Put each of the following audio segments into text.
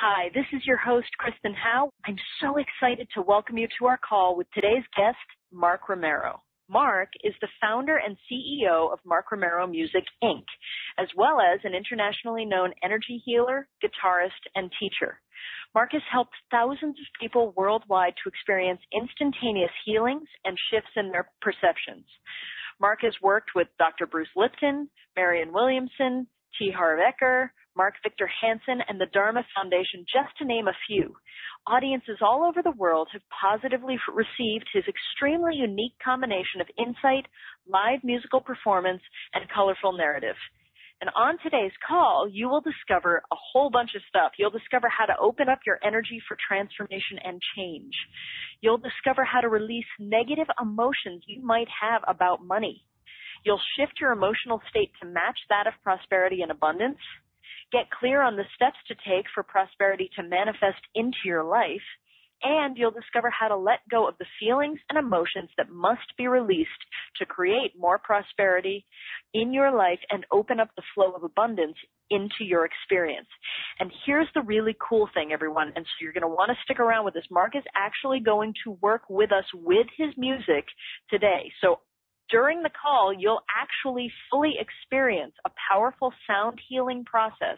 Hi, this is your host, Kristen Howe. I'm so excited to welcome you to our call with today's guest, Mark Romero. Mark is the founder and CEO of Mark Romero Music, Inc., as well as an internationally known energy healer, guitarist, and teacher. Mark has helped thousands of people worldwide to experience instantaneous healings and shifts in their perceptions. Mark has worked with Dr. Bruce Lipton, Marianne Williamson, T. Harv Eker, Mark Victor Hansen, and the Dharma Foundation, just to name a few. Audiences all over the world have positively received his extremely unique combination of insight, live musical performance, and colorful narrative. And on today's call, you will discover a whole bunch of stuff. You'll discover how to open up your energy for transformation and change. You'll discover how to release negative emotions you might have about money. You'll shift your emotional state to match that of prosperity and abundance. Get clear on the steps to take for prosperity to manifest into your life, and you'll discover how to let go of the feelings and emotions that must be released to create more prosperity in your life and open up the flow of abundance into your experience. And here's the really cool thing, everyone, and so you're going to want to stick around with this. Mark is actually going to work with us with his music today. So during the call, you'll actually fully experience a powerful sound healing process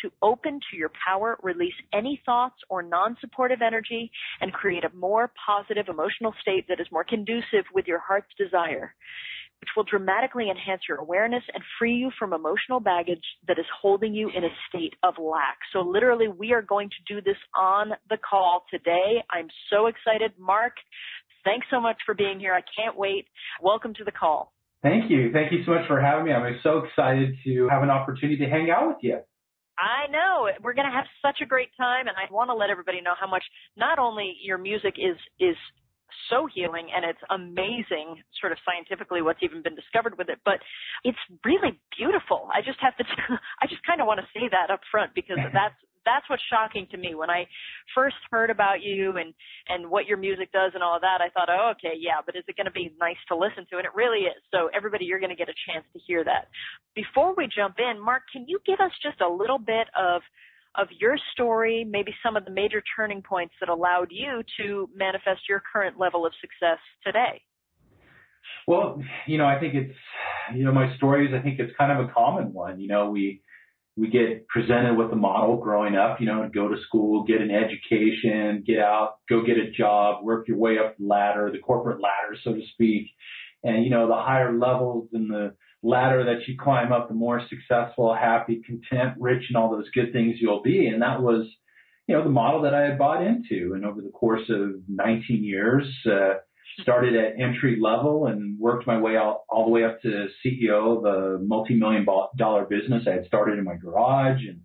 to open to your power, release any thoughts or non-supportive energy, and create a more positive emotional state that is more conducive with your heart's desire, which will dramatically enhance your awareness and free you from emotional baggage that is holding you in a state of lack. So literally, we are going to do this on the call today. I'm so excited. Mark, thanks so much for being here. I can't wait. Welcome to the call. Thank you. Thank you so much for having me. I'm so excited to have an opportunity to hang out with you. I know. We're going to have such a great time, and I want to let everybody know how much not only your music is so healing, and it's amazing sort of scientifically what's even been discovered with it, but it's really beautiful. I just kind of want to say that up front because that's what's shocking to me. When I first heard about you and what your music does and all of that, I thought, oh, okay, yeah, but is it going to be nice to listen to? And it really is. So everybody, you're going to get a chance to hear that. Before we jump in, Mark, can you give us just a little bit of your story, maybe some of the major turning points that allowed you to manifest your current level of success today? Well, I think it's, my stories, I think it's kind of a common one. We get presented with a model growing up, to go to school, get an education, get out, go get a job, work your way up the ladder, the corporate ladder, so to speak. And, the higher levels in the ladder that you climb up, the more successful, happy, content, rich, and all those good things you'll be. And that was, the model that I had bought into. And over the course of 19 years, started at entry level and worked my way out all the way up to CEO of a multi-million-dollar business I had started in my garage and,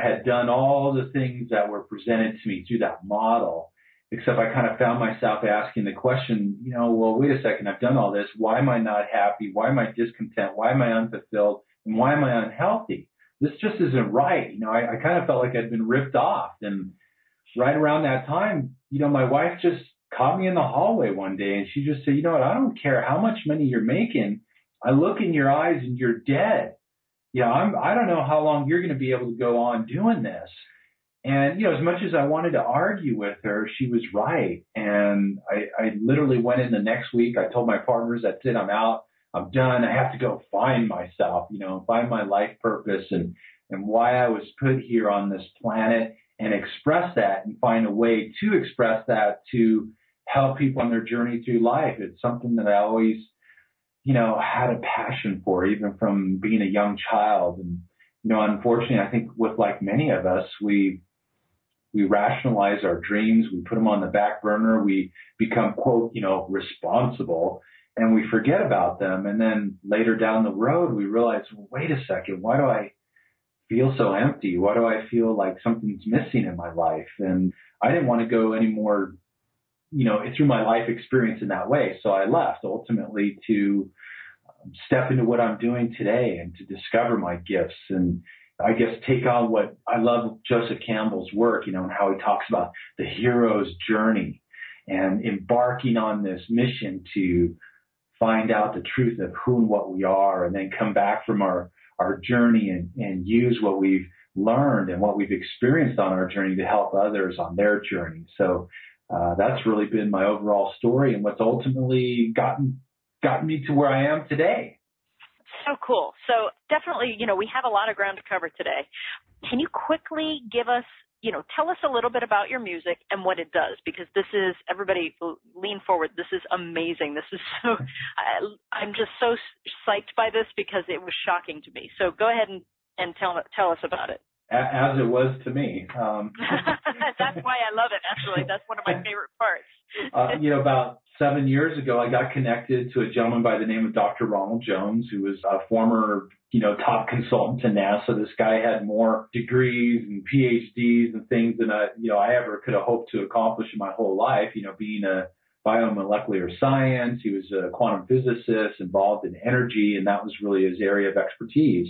had done all the things that were presented to me through that model, except I kind of found myself asking the question, well, wait a second, I've done all this. Why am I not happy? Why am I discontent? Why am I unfulfilled? And why am I unhealthy? This just isn't right. I kind of felt like I'd been ripped off. And right around that time, my wife just caught me in the hallway one day and she just said, I don't care how much money you're making. I look in your eyes and you're dead. I don't know how long you're going to be able to go on doing this. And, as much as I wanted to argue with her, she was right. And I literally went in the next week. I told my partners, that's it, I'm out. I'm done. I have to go find myself, find my life purpose and why I was put here on this planet and express that and find a way to express that to help people on their journey through life. It's something that I always, had a passion for, even from being a young child. And, unfortunately, I think with like many of us, we rationalize our dreams. We put them on the back burner. We become, quote, responsible, and we forget about them. And then later down the road, we realize, well, wait a second, why do I feel so empty? Why do I feel like something's missing in my life? And I didn't want to go any more, through my life experience in that way. So I left ultimately to step into what I'm doing today and to discover my gifts and I guess take on what I love Joseph Campbell's work, and how he talks about the hero's journey and embarking on this mission to find out the truth of who and what we are and then come back from our journey and use what we've learned and what we've experienced on our journey to help others on their journey. So that's really been my overall story and what's ultimately gotten me to where I am today. So cool. So definitely, we have a lot of ground to cover today. Can you quickly give us, tell us a little bit about your music and what it does? Because this is, everybody lean forward. This is amazing. This is so, I'm just so psyched by this because it was shocking to me. So go ahead and tell us about it. As it was to me. That's why I love it, actually. That's one of my favorite parts. About 7 years ago, I got connected to a gentleman by the name of Dr. Ronald Jones, who was a former, top consultant to NASA. This guy had more degrees and PhDs and things than I ever could have hoped to accomplish in my whole life, being a biomolecular science. He was a quantum physicist involved in energy, and that was really his area of expertise.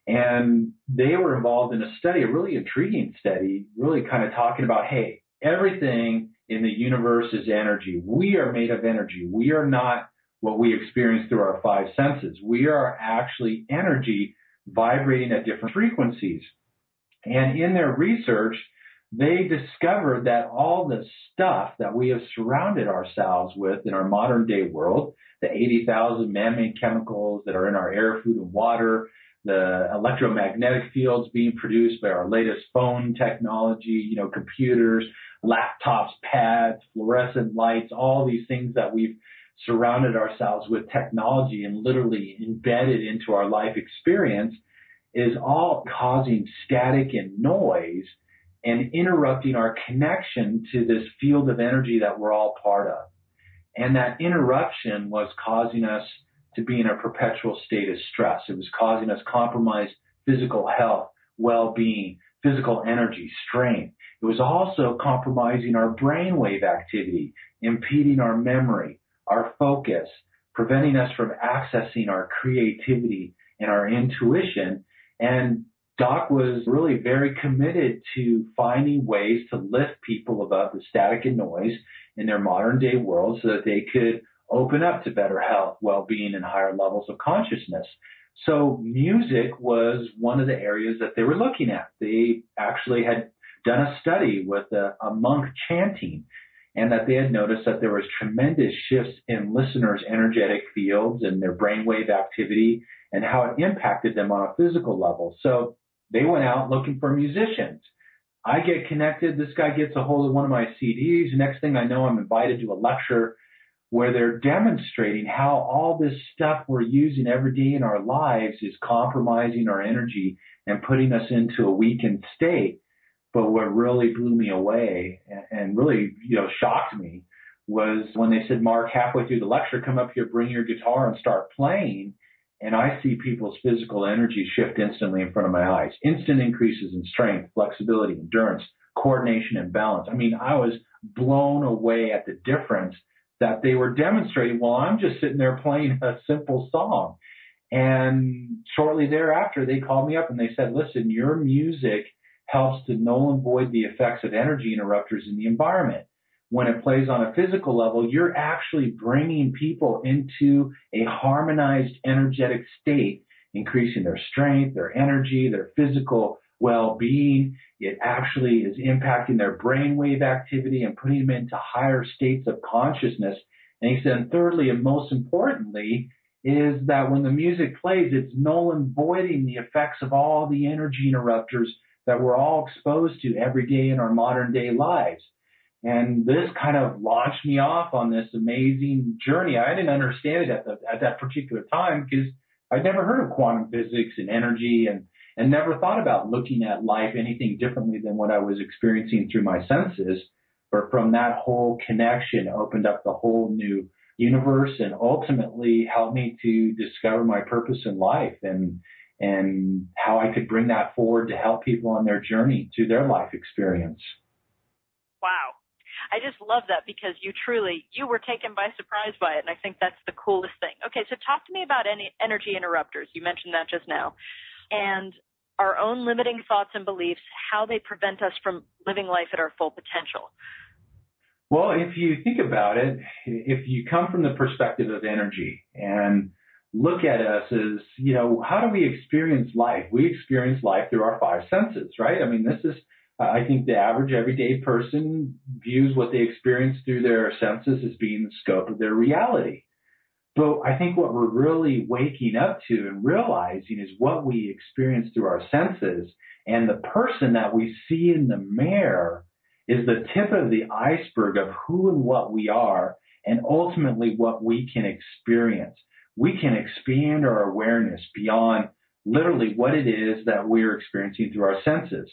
And they were involved in a study, a really intriguing study, really kind of talking about, hey, everything in the universe is energy. We are made of energy. We are not what we experience through our five senses. We are actually energy vibrating at different frequencies. And in their research, they discovered that all the stuff that we have surrounded ourselves with in our modern day world, the 80,000 man-made chemicals that are in our air, food, and water, the electromagnetic fields being produced by our latest phone technology, computers, laptops, pads, fluorescent lights, all these things that we've surrounded ourselves with technology and literally embedded into our life experience is all causing static and noise and interrupting our connection to this field of energy that we're all part of. And that interruption was causing us to be in a perpetual state of stress. It was causing us compromised physical health, well-being, physical energy, strength. It was also compromising our brainwave activity, impeding our memory, our focus, preventing us from accessing our creativity and our intuition. And Doc was really very committed to finding ways to lift people above the static and noise in their modern day world so that they could open up to better health, well-being, and higher levels of consciousness. So music was one of the areas that they were looking at. They actually had done a study with a monk chanting, and that they had noticed that there was tremendous shifts in listeners' energetic fields and their brainwave activity and how it impacted them on a physical level. So they went out looking for musicians. I get connected. This guy gets a hold of one of my CDs. Next thing I know, I'm invited to a lecture where they're demonstrating how all this stuff we're using every day in our lives is compromising our energy and putting us into a weakened state. But what really blew me away and really, shocked me was when they said, Mark, halfway through the lecture, come up here, bring your guitar and start playing. And I see people's physical energy shift instantly in front of my eyes. Instant increases in strength, flexibility, endurance, coordination, and balance. I mean, I was blown away at the difference that they were demonstrating while I'm just sitting there playing a simple song. And shortly thereafter, they called me up and they said, listen, your music helps to null and void the effects of energy interrupters in the environment. When it plays on a physical level, you're actually bringing people into a harmonized energetic state, increasing their strength, their energy, their physical well-being. It actually is impacting their brainwave activity and putting them into higher states of consciousness. And he said, and thirdly, and most importantly, is that when the music plays, it's null and voiding the effects of all the energy interrupters that we're all exposed to every day in our modern day lives. And this kind of launched me off on this amazing journey. I didn't understand it at that particular time because I'd never heard of quantum physics and energy and never thought about looking at life anything differently than what I was experiencing through my senses. But from that whole connection opened up the whole new universe and ultimately helped me to discover my purpose in life and how I could bring that forward to help people on their journey through their life experience. Wow. I just love that because you were taken by surprise by it, and I think that's the coolest thing. Okay, so talk to me about any energy interrupters. You mentioned that just now. And our own limiting thoughts and beliefs, how they prevent us from living life at our full potential. Well, if you think about it, if you come from the perspective of energy and look at us as, how do we experience life? We experience life through our five senses, right? I mean, this is, I think the average everyday person views what they experience through their senses as being the scope of their reality. But I think what we're really waking up to and realizing is what we experience through our senses, and the person that we see in the mirror is the tip of the iceberg of who and what we are, and ultimately what we can experience. We can expand our awareness beyond literally what it is that we're experiencing through our senses.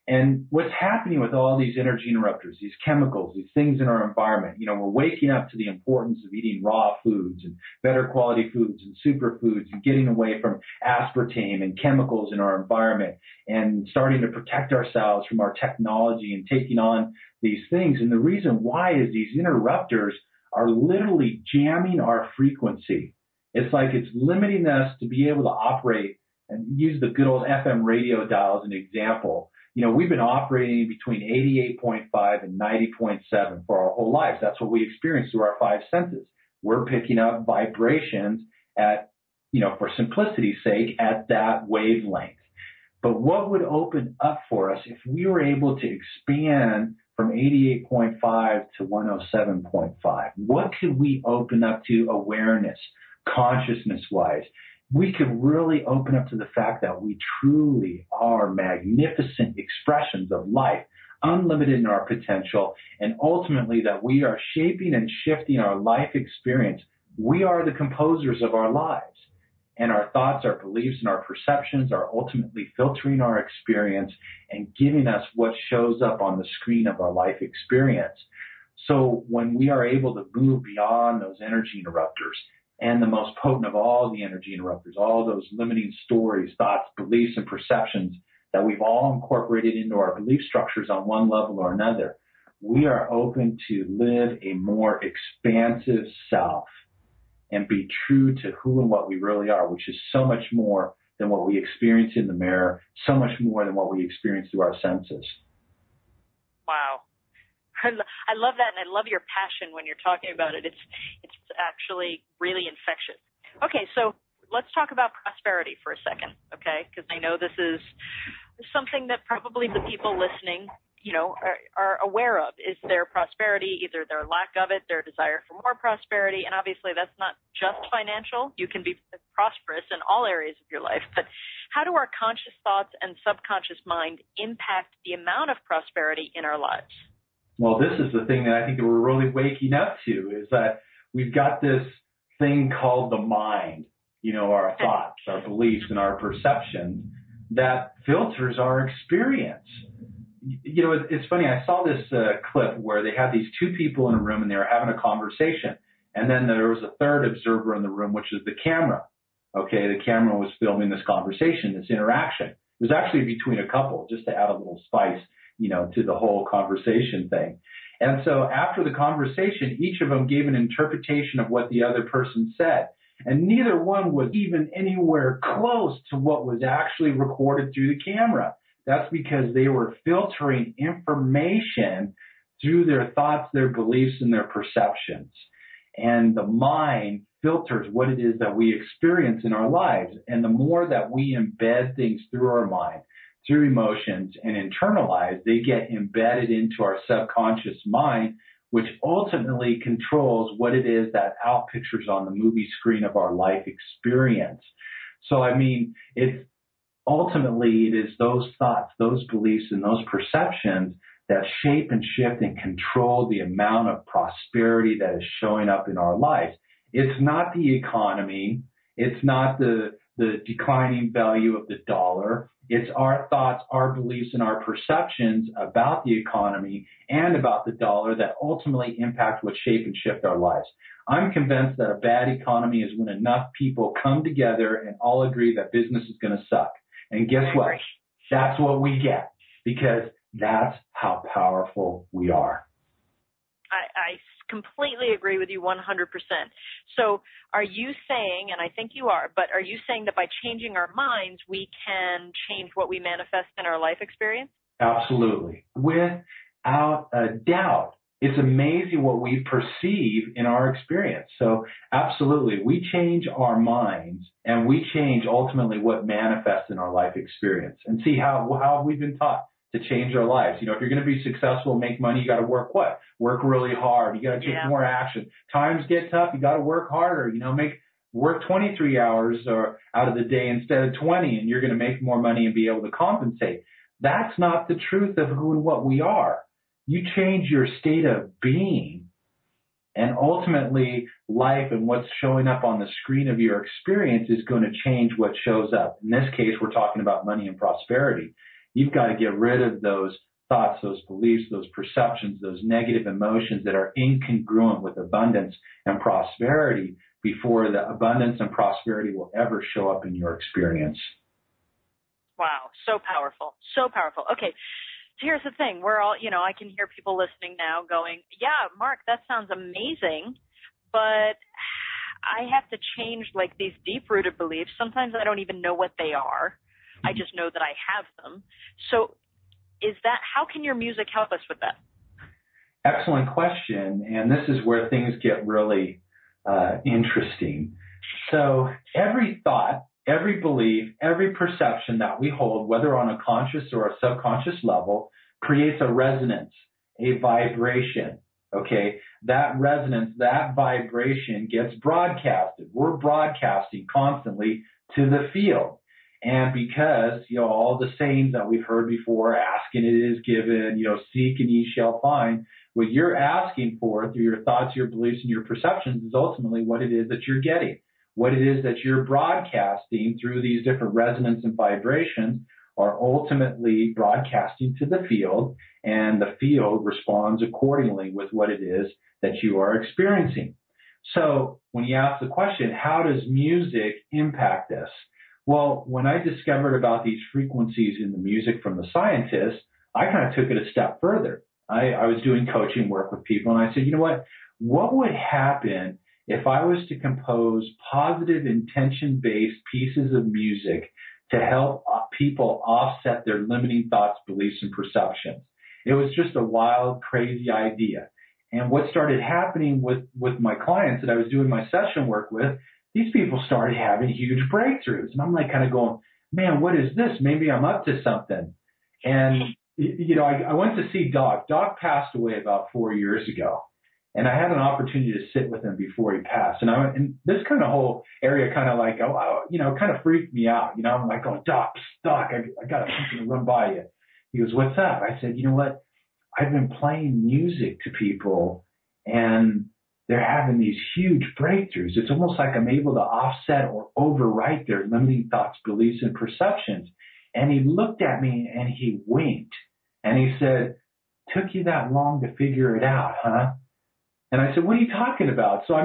And what's happening with all these energy interrupters, these chemicals, these things in our environment, we're waking up to the importance of eating raw foods and better quality foods and superfoods and getting away from aspartame and chemicals in our environment and starting to protect ourselves from our technology and taking on these things. And the reason why is these interrupters are literally jamming our frequency. It's like it's limiting us to be able to operate and use the good old FM radio dial as an example. We've been operating between 88.5 and 90.7 for our whole lives. That's what we experience through our five senses. We're picking up vibrations at, for simplicity's sake, at that wavelength. But what would open up for us if we were able to expand from 88.5 to 107.5? What could we open up to awareness, consciousness-wise? We could really open up to the fact that we truly are magnificent expressions of life, unlimited in our potential, and ultimately that we are shaping and shifting our life experience. We are the composers of our lives, and our thoughts, our beliefs, and our perceptions are ultimately filtering our experience and giving us what shows up on the screen of our life experience. So when we are able to move beyond those energy interrupters, and the most potent of all the energy interrupters, all those limiting stories, thoughts, beliefs, and perceptions that we've all incorporated into our belief structures on one level or another, we are open to live a more expansive self and be true to who and what we really are, which is so much more than what we experience in the mirror, so much more than what we experience through our senses. Wow. I love that, and I love your passion when you're talking about it. It's actually really infectious. Okay, so let's talk about prosperity for a second, okay? Because I know this is something that probably the people listening, are aware of, is their prosperity, either their lack of it, their desire for more prosperity, and obviously that's not just financial. You can be prosperous in all areas of your life, but how do our conscious thoughts and subconscious mind impact the amount of prosperity in our lives? Well, this is the thing that I think that we're really waking up to, is that we've got this thing called the mind, our thoughts, our beliefs, and our perceptions that filters our experience. It's funny. I saw this clip where they had these two people in a room and they were having a conversation. And then there was a third observer in the room, which is the camera. Okay, the camera was filming this conversation, this interaction. It was actually between a couple, just to add a little spice to the whole conversation thing. And so after the conversation, each of them gave an interpretation of what the other person said. And neither one was even anywhere close to what was actually recorded through the camera. That's because they were filtering information through their thoughts, their beliefs, and their perceptions. And the mind filters what it is that we experience in our lives. And the more that we embed things through our mind, through emotions, and internalize, they get embedded into our subconscious mind, which ultimately controls what it is that outpictures on the movie screen of our life experience. So, it's ultimately, it is those thoughts, those beliefs, and those perceptions that shape and shift and control the amount of prosperity that is showing up in our lives. It's not the economy. It's not the declining value of the dollar. It's our thoughts, our beliefs, and our perceptions about the economy and about the dollar that ultimately impact what shape and shift our lives. I'm convinced that a bad economy is when enough people come together and all agree that business is going to suck. And guess what? That's what we get, because that's how powerful we are. I completely agree with you 100%. So are you saying, and I think you are, but are you saying that by changing our minds, we can change what we manifest in our life experience? Absolutely. Without a doubt. It's amazing what we perceive in our experience. So absolutely, we change our minds and we change ultimately what manifests in our life experience. And see how we've been taught to change our lives. You know, if you're going to be successful, make money, you got to work what? Work really hard. You got to take more action. Times get tough. You got to work harder. You know, work 23 hours or out of the day instead of 20, and you're going to make more money and be able to compensate. That's not the truth of who and what we are. You change your state of being, and ultimately life and what's showing up on the screen of your experience is going to change what shows up. In this case, we're talking about money and prosperity. You've got to get rid of those thoughts, those beliefs, those perceptions, those negative emotions that are incongruent with abundance and prosperity before the abundance and prosperity will ever show up in your experience. Wow, so powerful, so powerful. Okay. Here's the thing. We're all, I can hear people listening now going, yeah, Mark, that sounds amazing, but I have to change like these deep-rooted beliefs. Sometimes I don't even know what they are. I just know that I have them. So how can your music help us with that? Excellent question. And this is where things get really interesting. So every thought, every belief, every perception that we hold, whether on a conscious or a subconscious level, creates a resonance, a vibration, okay? That resonance, that vibration gets broadcasted. We're broadcasting constantly to the field. And because, all the sayings that we've heard before, ask and it is given, seek and ye shall find, what you're asking for through your thoughts, your beliefs, and your perceptions is ultimately what it is that you're getting. What it is that you're broadcasting through these different resonance and vibrations are ultimately broadcasting to the field, and the field responds accordingly with what it is that you are experiencing. So when you ask the question, how does music impact this? Well, when I discovered about these frequencies in the music from the scientists, I kind of took it a step further. I was doing coaching work with people, and I said, what would happen if I was to compose positive intention-based pieces of music to help people offset their limiting thoughts, beliefs, and perceptions? It was just a wild, crazy idea. And what started happening with my clients that I was doing my session work with, these people started having huge breakthroughs. And I'm like kind of going, man, what is this? Maybe I'm up to something. And, I went to see Doc. Doc passed away about 4 years ago. And I had an opportunity to sit with him before he passed. And this kind of whole area kind of like, kind of freaked me out. I'm like, Doc, I got something to run by you. He goes, what's up? I said, you know what? I've been playing music to people and they're having these huge breakthroughs. It's almost like I'm able to offset or overwrite their limiting thoughts, beliefs, and perceptions. And he looked at me and he winked and he said, took you that long to figure it out, huh? And I said, what are you talking about? So,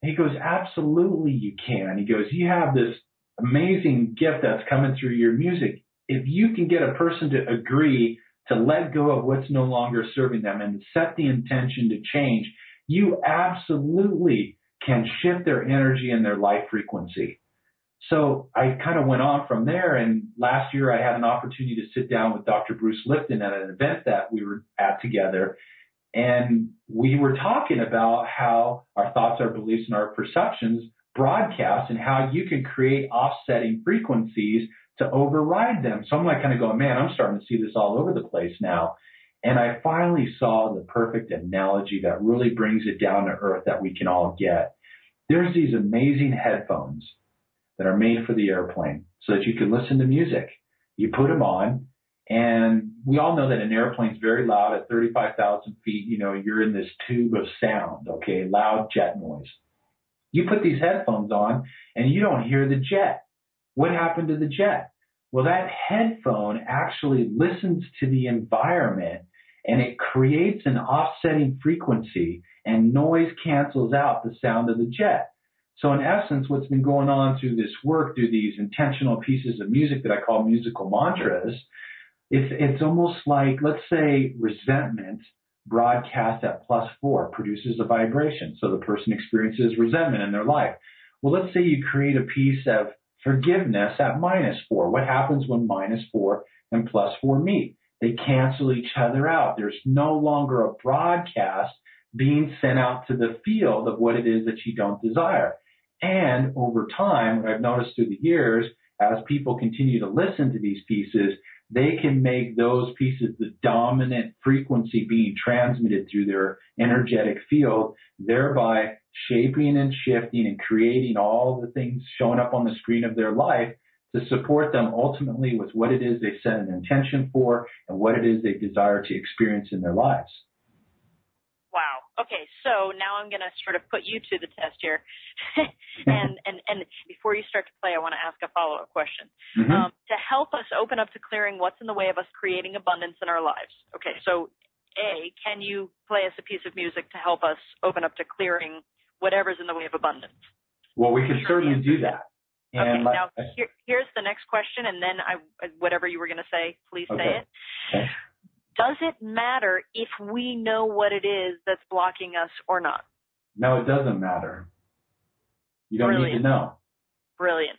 he goes, absolutely you can. He goes, you have this amazing gift that's coming through your music. If you can get a person to agree to let go of what's no longer serving them and set the intention to change, you absolutely can shift their energy and their life frequency. So I kind of went on from there. And last year I had an opportunity to sit down with Dr. Bruce Lipton at an event that we were at together. And we were talking about how our thoughts, our beliefs, and our perceptions broadcast and how you can create offsetting frequencies to override them. So I'm like kind of going, man, I'm starting to see this all over the place now. And I finally saw the perfect analogy that really brings it down to earth that we can all get. There's these amazing headphones that are made for the airplane so that you can listen to music. You put them on, and we all know that an airplane's very loud at 35,000 feet. You're in this tube of sound, okay, loud jet noise. You put these headphones on, and you don't hear the jet. What happened to the jet? Well, that headphone actually listens to the environment, and it creates an offsetting frequency, and noise cancels out the sound of the jet. So in essence, what's been going on through this work, through these intentional pieces of music that I call musical mantras, it's almost like, let's say, resentment broadcast at +4 produces a vibration. So the person experiences resentment in their life. Well, let's say you create a piece of forgiveness at -4. What happens when -4 and +4 meet? They cancel each other out. There's no longer a broadcast being sent out to the field of what it is that you don't desire. And over time, what I've noticed through the years, as people continue to listen to these pieces, they can make those pieces the dominant frequency being transmitted through their energetic field, thereby shaping and shifting and creating all the things showing up on the screen of their life to support them ultimately with what it is they set an intention for and what it is they desire to experience in their lives. Wow. Okay, so now I'm going to sort of put you to the test here. and before you start to play, I want to ask a follow-up question. Mm-hmm. To help us open up to clearing what's in the way of us creating abundance in our lives. Okay, so A, can you play us a piece of music to help us open up to clearing whatever's in the way of abundance? Well, we can certainly do that. And okay, now here's the next question, and then whatever you were going to say, please say it. Okay. Does it matter if we know what it is that's blocking us or not? No, it doesn't matter. You don't need to know. Brilliant.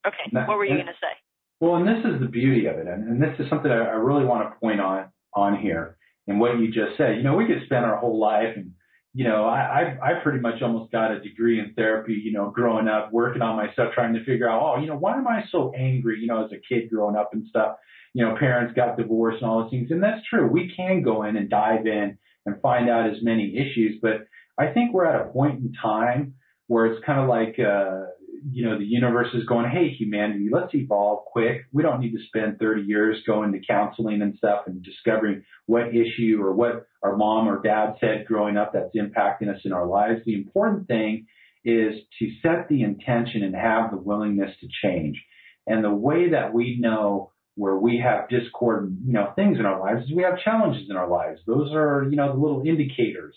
Okay, now, what were you going to say? Well, and this is the beauty of it, and this is something I really want to point on here, and what you just said. You know, we could spend our whole life, and, you know, I pretty much almost got a degree in therapy, you know, growing up, working on myself, trying to figure out, oh, you know, why am I so angry, you know, as a kid growing up and stuff. You know, parents got divorced and all those things. And that's true. We can go in and dive in and find out as many issues. But I think we're at a point in time where it's kind of like, you know, the universe is going, hey, humanity, let's evolve quick. We don't need to spend 30 years going to counseling and stuff and discovering what issue or what our mom or dad said growing up that's impacting us in our lives. The important thing is to set the intention and have the willingness to change. And the way that we know where we have discord, you know, things in our lives, is we have challenges in our lives. Those are, you know, the little indicators,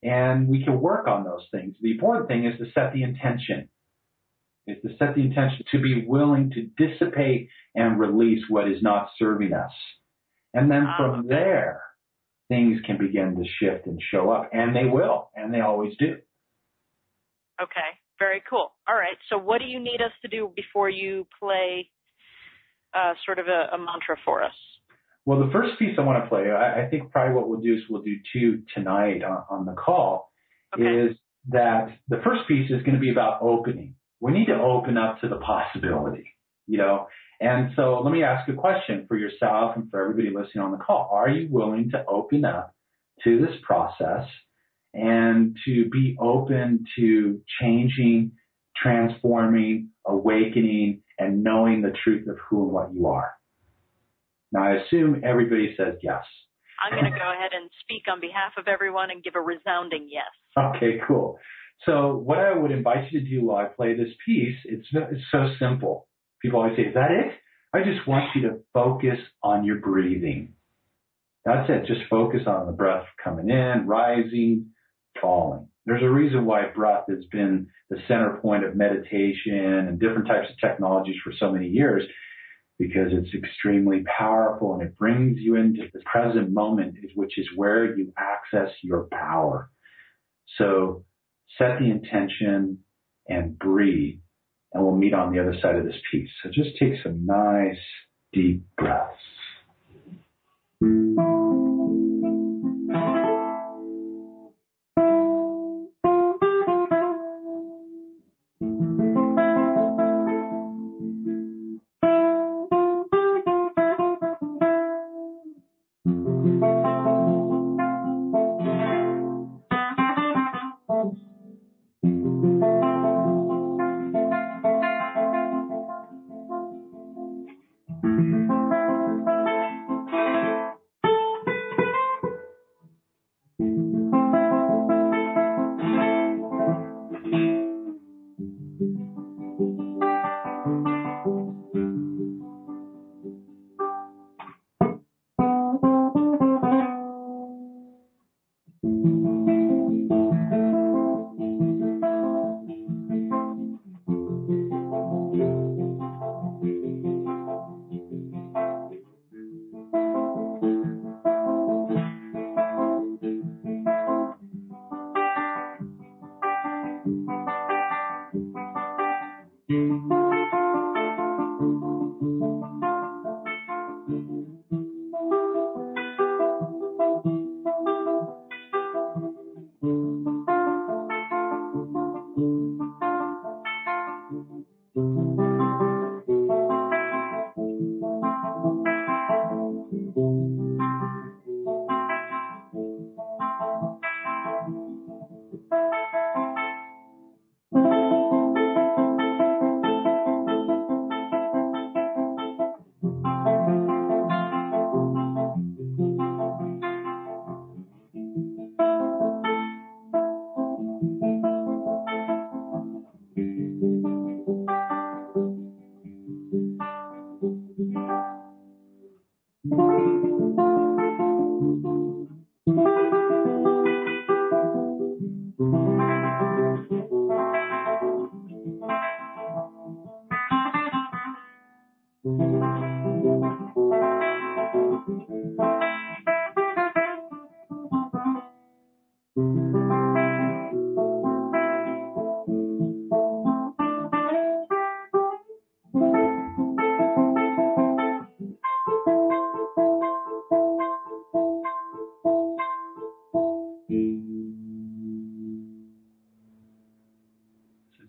and we can work on those things. The important thing is to set the intention, to be willing to dissipate and release what is not serving us. And then from there, things can begin to shift and show up, and they will, and they always do. Okay, very cool. All right, so what do you need us to do before you play sort of a mantra for us? Well, the first piece I want to play, I think probably what we'll do is we'll do two tonight on the call, is that the first piece is going to be about opening. We need to open up to the possibility, you know. And so let me ask a question for yourself and for everybody listening on the call. Are you willing to open up to this process and to be open to changing, transforming, awakening, and knowing the truth of who and what you are? Now, I assume everybody says yes. I'm going to go ahead and speak on behalf of everyone and give a resounding yes. Okay, cool. So what I would invite you to do while I play this piece, it's so simple. People always say, is that it? I just want you to focus on your breathing. That's it. Just focus on the breath coming in, rising, falling. There's a reason why breath has been the center point of meditation and different types of technologies for so many years, because it's extremely powerful and it brings you into the present moment, which is where you access your power. So set the intention and breathe, and we'll meet on the other side of this piece. So just take some nice, deep breaths.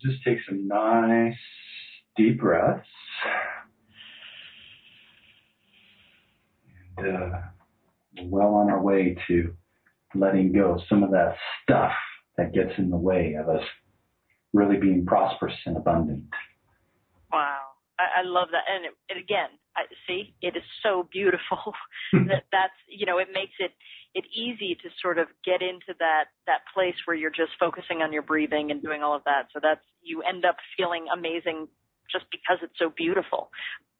just take some nice deep breaths. And we're well on our way to letting go of some of that stuff that gets in the way of us really being prosperous and abundant. Wow. I love that. And again, see, it is so beautiful that's, it makes it easy to sort of get into that place where you're just focusing on your breathing and doing all of that. So you end up feeling amazing just because it's so beautiful,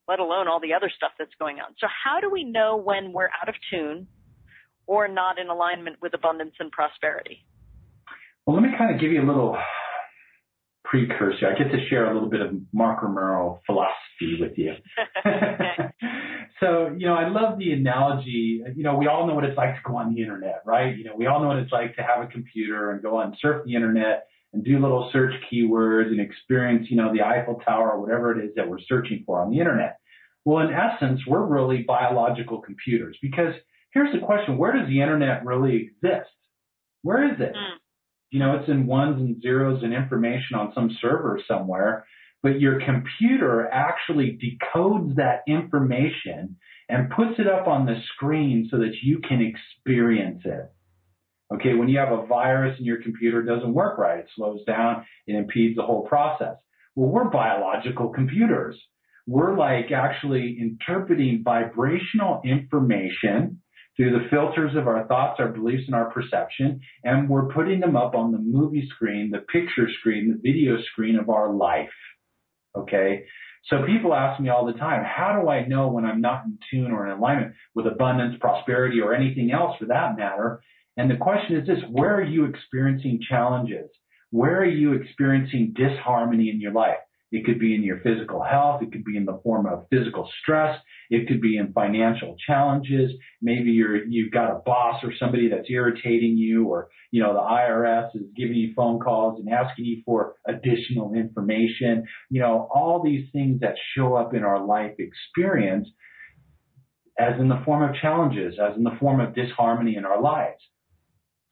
let alone all the other stuff that's going on. So how do we know when we're out of tune or not in alignment with abundance and prosperity? Well, let me kind of give you a little precursor. I get to share a little bit of Mark Romero philosophy with you. So, I love the analogy. We all know what it's like to go on the internet, right? We all know what it's like to have a computer and go on surf the internet and do little search keywords and experience, the Eiffel Tower or whatever it is that we're searching for on the internet. Well, in essence, we're really biological computers, because here's the question: where does the internet really exist? Where is it? It's in ones and zeros and information on some server somewhere, but your computer actually decodes that information and puts it up on the screen so that you can experience it. Okay, when you have a virus in your computer, it doesn't work right. It slows down. It impedes the whole process. Well, we're biological computers. We're like actually interpreting vibrational information through the filters of our thoughts, our beliefs, and our perception, and we're putting them up on the movie screen, the picture screen, the video screen of our life. Okay? So people ask me all the time, how do I know when I'm not in tune or in alignment with abundance, prosperity, or anything else for that matter? And the question is this: where are you experiencing challenges? Where are you experiencing disharmony in your life? It could be in your physical health. It could be in the form of physical stress. It could be in financial challenges. Maybe you've got a boss or somebody that's irritating you, or, the IRS is giving you phone calls and asking you for additional information. All these things that show up in our life experience as in the form of challenges, as in the form of disharmony in our lives.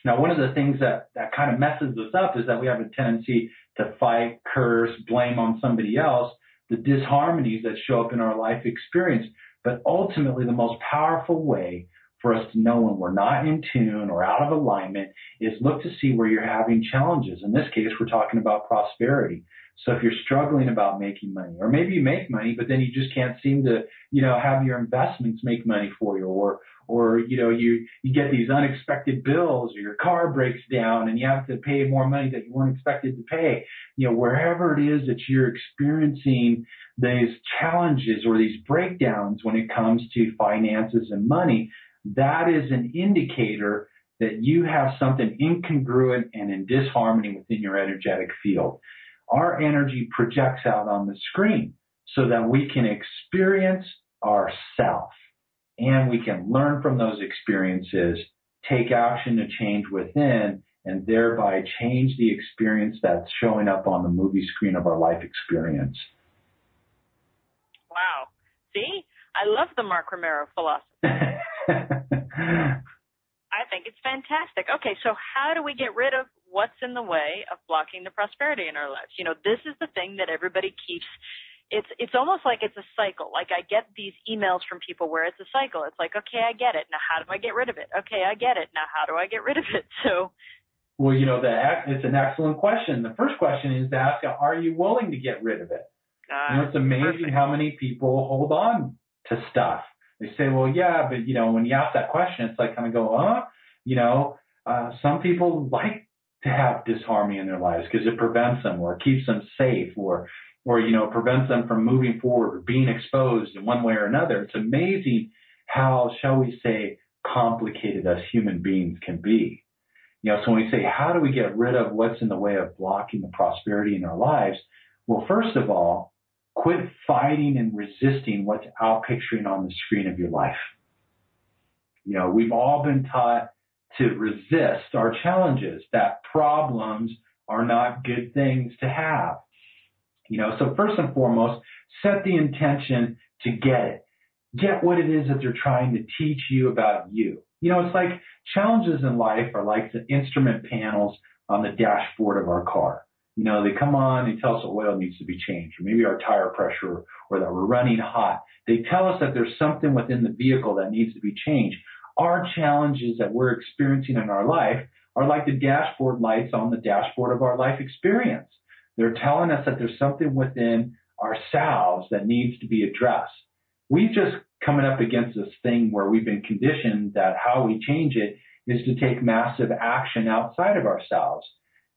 Now, one of the things that kind of messes us up is that we have a tendency to fight, curse, blame on somebody else, the disharmonies that show up in our life experience. But ultimately, the most powerful way for us to know when we're not in tune or out of alignment is look to see where you're having challenges. In this case, we're talking about prosperity. So if you're struggling about making money, or maybe you make money, but then you just can't seem to, have your investments make money for you, or you get these unexpected bills, or your car breaks down and you have to pay more money that you weren't expected to pay. Wherever it is that you're experiencing these challenges or these breakdowns when it comes to finances and money, that is an indicator that you have something incongruent and in disharmony within your energetic field. Our energy projects out on the screen so that we can experience ourselves, and we can learn from those experiences, take action to change within, and thereby change the experience that's showing up on the movie screen of our life experience. Wow. See? I love the Mark Romero philosophy. I think it's fantastic. Okay, so how do we get rid of what's in the way of blocking the prosperity in our lives? This is the thing that everybody keeps. It's almost like it's a cycle. Like I get these emails from people where it's a cycle. It's like, okay, I get it. Now how do I get rid of it? Okay, I get it. Now how do I get rid of it? So. Well, it's an excellent question. The first question is to ask, are you willing to get rid of it? It's amazing how many people hold on to stuff. They say, well, yeah, but, when you ask that question, it's like kind of go, some people like to have disharmony in their lives because it prevents them or keeps them safe or prevents them from moving forward or being exposed in one way or another. It's amazing how, shall we say, complicated us human beings can be. So when we say, how do we get rid of what's in the way of blocking the prosperity in our lives? Well, first of all, quit fighting and resisting what's outpicturing on the screen of your life. We've all been taught to resist our challenges, that problems are not good things to have. So first and foremost, set the intention to get it. Get what it is that they're trying to teach you about you. It's like challenges in life are like the instrument panels on the dashboard of our car. They come on, they tell us oil needs to be changed, or maybe our tire pressure, or that we're running hot. They tell us that there's something within the vehicle that needs to be changed. Our challenges that we're experiencing in our life are like the dashboard lights on the dashboard of our life experience. They're telling us that there's something within ourselves that needs to be addressed. We've just coming up against this thing where we've been conditioned that how we change it is to take massive action outside of ourselves.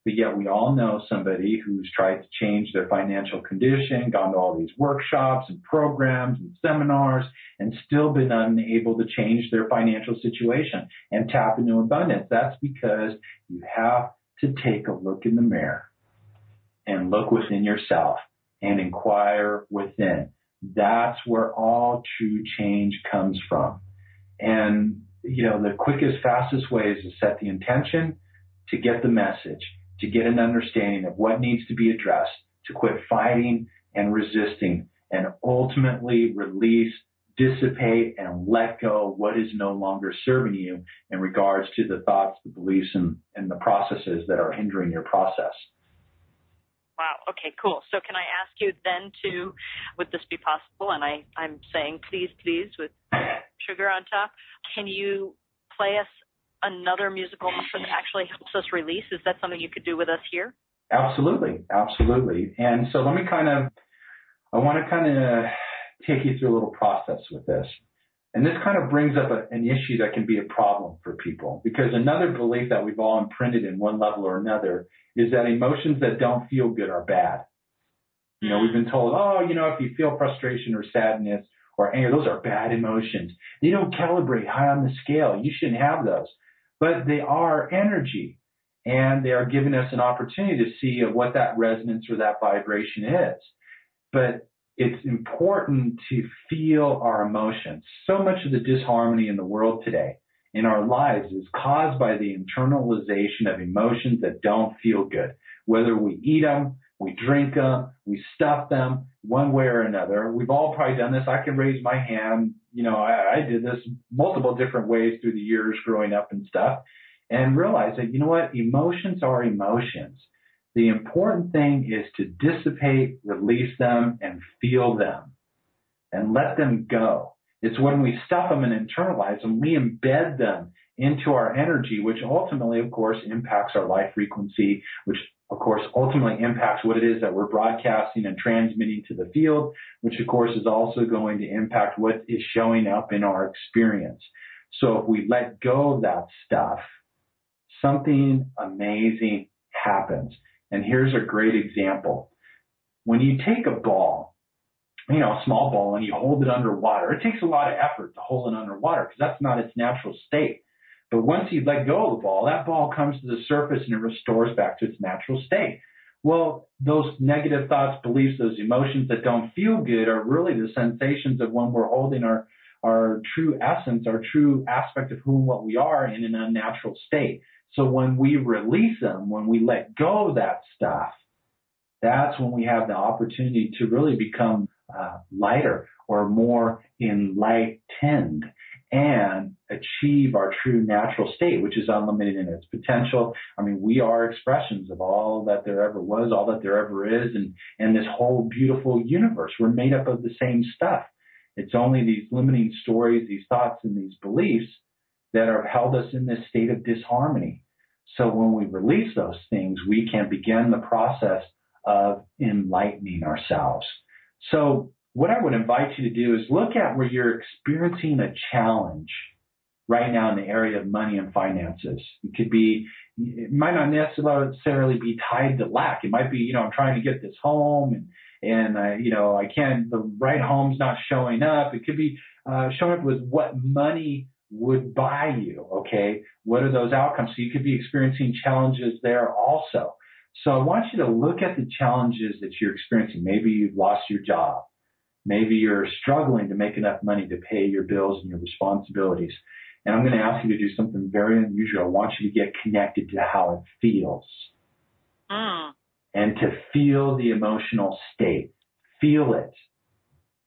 But yet we all know somebody who's tried to change their financial condition, gone to all these workshops and programs and seminars, and still been unable to change their financial situation and tap into abundance. That's because you have to take a look in the mirror and look within yourself and inquire within. That's where all true change comes from. And, the quickest, fastest way is to set the intention, to get the message, to get an understanding of what needs to be addressed, to quit fighting and resisting, and ultimately release, dissipate, and let go what is no longer serving you in regards to the thoughts, the beliefs, and the processes that are hindering your process. Wow. Okay, cool. So can I ask you then would this be possible? And I'm saying please, with sugar on top. Can you play us another musical number that actually helps us release? Is that something you could do with us here? Absolutely. And so I want to take you through a little process with this. And this kind of brings up an issue that can be a problem for people, because another belief that we've all imprinted in one level or another is that emotions that don't feel good are bad. We've been told, if you feel frustration or sadness or anger, those are bad emotions. They don't calibrate high on the scale. You shouldn't have those. But they are energy, and they are giving us an opportunity to see what that resonance or that vibration is. But it's important to feel our emotions. So much of the disharmony in the world today, in our lives, is caused by the internalization of emotions that don't feel good. Whether we eat them, we drink them, we stuff them, one way or another. We've all probably done this. I can raise my hand. I did this multiple different ways through the years growing up and stuff, and realize that, emotions are emotions. The important thing is to dissipate, release them, and feel them, and let them go. It's when we stuff them and internalize them, we embed them into our energy, which ultimately, of course, impacts our life frequency, which, of course, ultimately impacts what it is that we're broadcasting and transmitting to the field, which, of course, is also going to impact what is showing up in our experience. So if we let go of that stuff, something amazing happens. And here's a great example. When you take a ball, a small ball, and you hold it underwater, it takes a lot of effort to hold it underwater because that's not its natural state. But once you let go of the ball, that ball comes to the surface and it restores back to its natural state. Well, those negative thoughts, beliefs, those emotions that don't feel good are really the sensations of when we're holding our true essence, our true aspect of who and what we are in an unnatural state. So when we release them, when we let go of that stuff, that's when we have the opportunity to really become lighter or more enlightened and achieve our true natural state, which is unlimited in its potential. We are expressions of all that there ever was, all that there ever is, and this whole beautiful universe. We're made up of the same stuff. It's only these limiting stories, these thoughts, and these beliefs that have held us in this state of disharmony. So when we release those things, we can begin the process of enlightening ourselves. So what I would invite you to do is look at where you're experiencing a challenge right now in the area of money and finances. It might not necessarily be tied to lack. It might be, I'm trying to get this home and I can't, the right home's not showing up. It could be showing up with what money would buy you, okay? What are those outcomes? So you could be experiencing challenges there also. So I want you to look at the challenges that you're experiencing. Maybe you've lost your job. Maybe you're struggling to make enough money to pay your bills and your responsibilities. And I'm going to ask you to do something very unusual. I want you to get connected to how it feels. And to feel the emotional state. Feel it.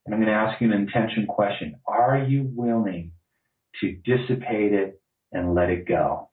And I'm going to ask you an intention question. Are you willing to dissipate it and let it go?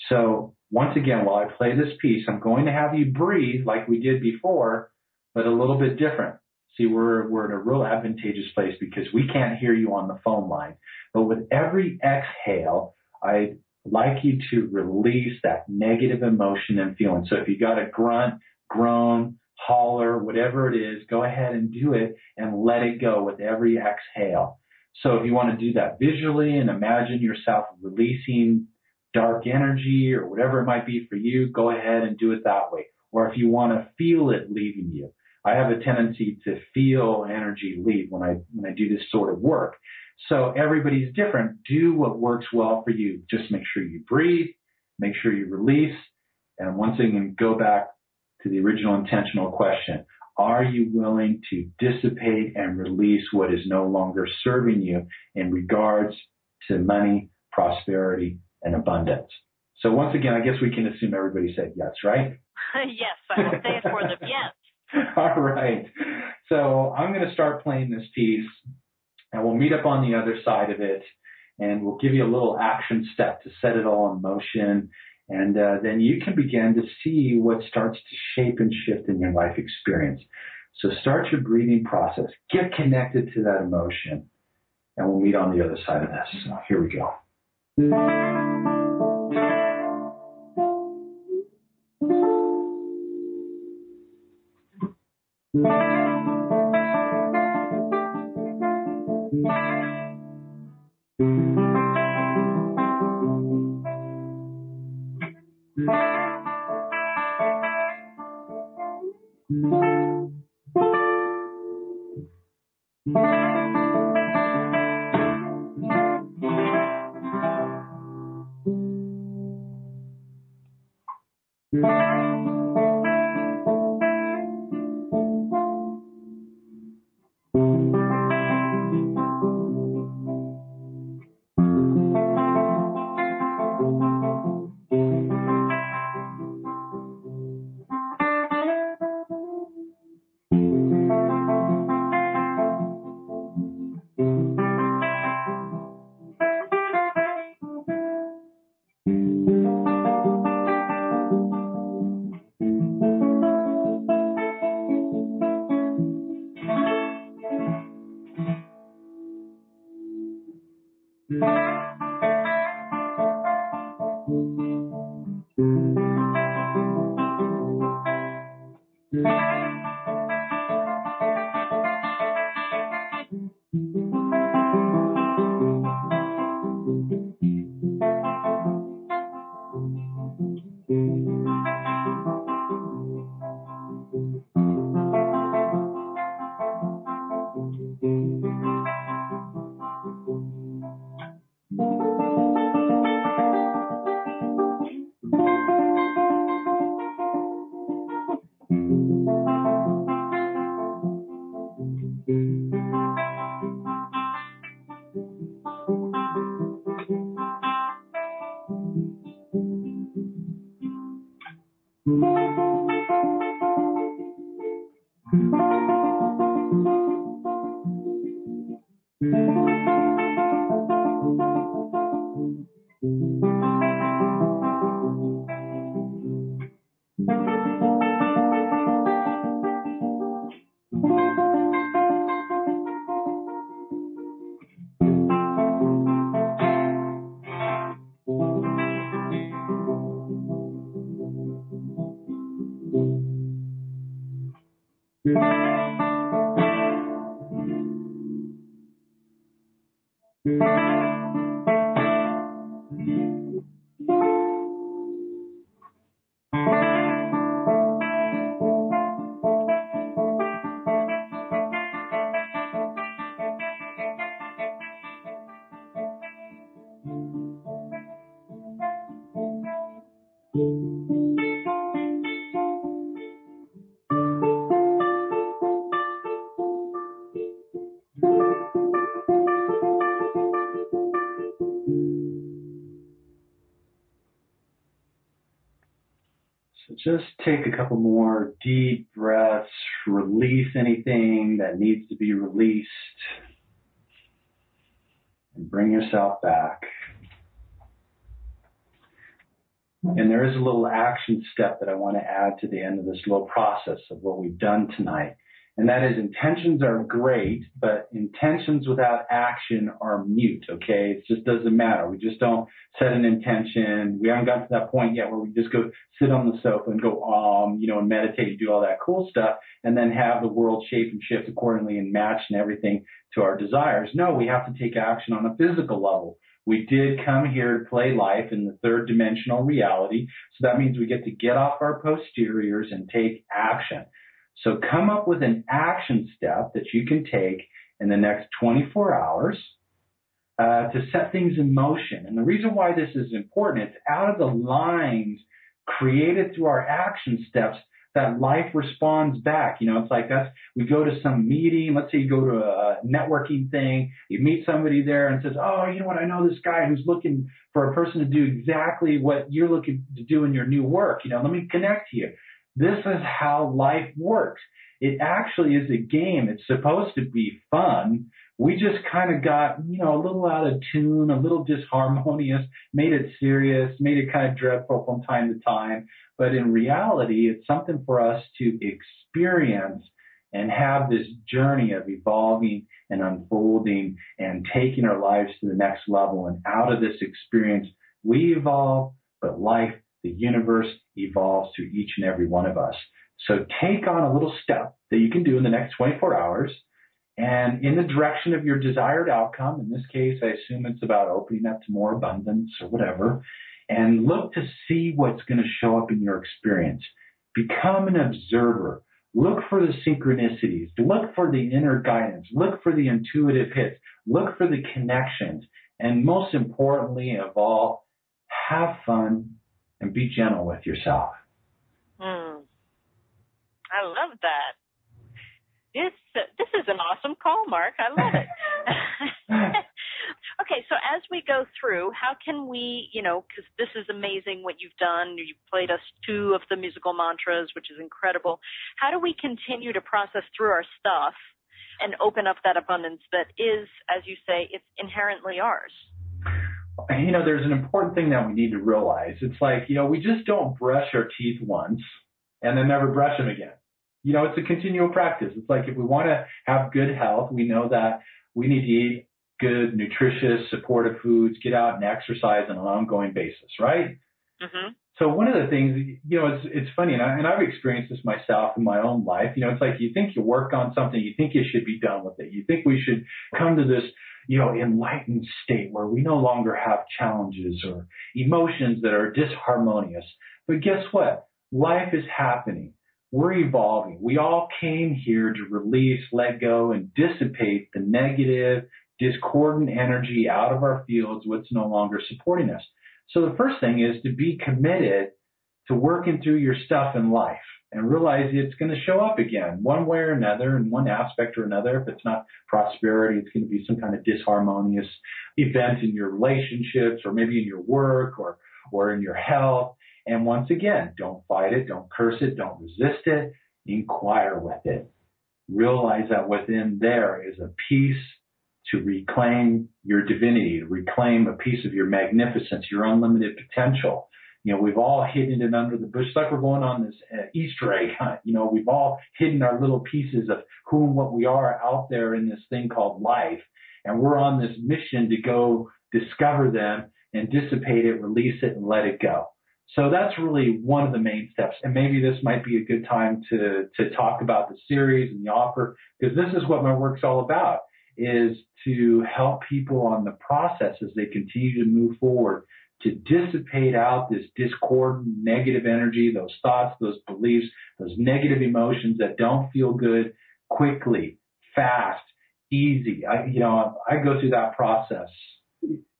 So once again, while I play this piece, I'm going to have you breathe like we did before, but a little bit different. See, we're in a real advantageous place because we can't hear you on the phone line. But with every exhale, I'd like you to release that negative emotion and feeling. So if you got a grunt, groan, holler, whatever it is, go ahead and do it and let it go with every exhale. So if you want to do that visually and imagine yourself releasing dark energy or whatever it might be for you, go ahead and do it that way. Or if you want to feel it leaving you. I have a tendency to feel energy leave when I do this sort of work. So everybody's different. Do what works well for you. Just make sure you breathe, make sure you release, and once again, go back to the original intentional question. Are you willing to dissipate and release what is no longer serving you in regards to money, prosperity, and abundance? So once again, I guess we can assume everybody said yes, right? Yes, I will say it for them, yes. All right. So I'm going to start playing this piece, and we'll meet up on the other side of it, and we'll give you a little action step to set it all in motion, and then you can begin to see what starts to shape and shift in your life experience. So start your breathing process. Get connected to that emotion, and we'll meet on the other side of this. So here we go. So just take a couple more deep breaths, release anything that needs to be released, and bring yourself back. And there is a little action step that I want to add to the end of this little process of what we've done tonight. And that is, intentions are great, but intentions without action are mute, okay? It just doesn't matter. We just don't set an intention. We haven't gotten to that point yet where we just go sit on the sofa and go, and meditate and do all that cool stuff and then have the world shape and shift accordingly and match and everything to our desires. No, we have to take action on a physical level. We did come here to play life in the third dimensional reality. So that means we get to get off our posteriors and take action. So come up with an action step that you can take in the next 24 hours to set things in motion. And the reason why this is important, it's out of the lines created through our action steps that life responds back. It's like we go to some meeting. Let's say you go to a networking thing. You meet somebody there and says, oh, you know what? I know this guy who's looking for a person to do exactly what you're looking to do in your new work. Let me connect you. This is how life works. It actually is a game. It's supposed to be fun. We just kind of got, a little out of tune, a little disharmonious, made it serious, made it kind of dreadful from time to time. But in reality, it's something for us to experience and have this journey of evolving and unfolding and taking our lives to the next level. And out of this experience, we evolve, but life, the universe, evolves through each and every one of us. So take on a little step that you can do in the next 24 hours and in the direction of your desired outcome. In this case, I assume it's about opening up to more abundance or whatever, and look to see what's going to show up in your experience. Become an observer. Look for the synchronicities. Look for the inner guidance. Look for the intuitive hits. Look for the connections. And most importantly of all, have fun and be gentle with yourself. I love that. This is an awesome call, Mark. I love it. Okay, so as we go through, how can we, because this is amazing what you've done. You've played us 2 of the musical mantras, which is incredible. How do we continue to process through our stuff and open up that abundance that is, as you say, it's inherently ours? There's an important thing that we need to realize. It's like, we just don't brush our teeth once and then never brush them again. It's a continual practice. It's like if we want to have good health, we know that we need to eat good, nutritious, supportive foods, get out and exercise on an ongoing basis, right? Mm-hmm. So one of the things, it's funny, and I've experienced this myself in my own life. It's like you think you work on something, you think you should be done with it. You think we should come to this, enlightened state where we no longer have challenges or emotions that are disharmonious. But guess what? Life is happening. We're evolving. We all came here to release, let go, and dissipate the negative, discordant energy out of our fields, what's no longer supporting us. So the first thing is to be committed to working through your stuff in life and realize it's going to show up again one way or another in one aspect or another. If it's not prosperity, it's going to be some kind of disharmonious event in your relationships or maybe in your work or in your health. And once again, don't fight it, don't curse it, don't resist it, inquire with it. Realize that within there is a piece to reclaim your divinity, to reclaim a piece of your magnificence, your unlimited potential. We've all hidden it under the bush. It's like we're going on this Easter egg hunt. We've all hidden our little pieces of who and what we are out there in this thing called life. And we're on this mission to go discover them and dissipate it, release it, and let it go. So that's really one of the main steps. And maybe this might be a good time to talk about the series and the offer, because this is what my work's all about, is to help people on the process as they continue to move forward, to dissipate out this discordant, negative energy, those thoughts, those beliefs, those negative emotions that don't feel good, quickly, fast, easy. I go through that process,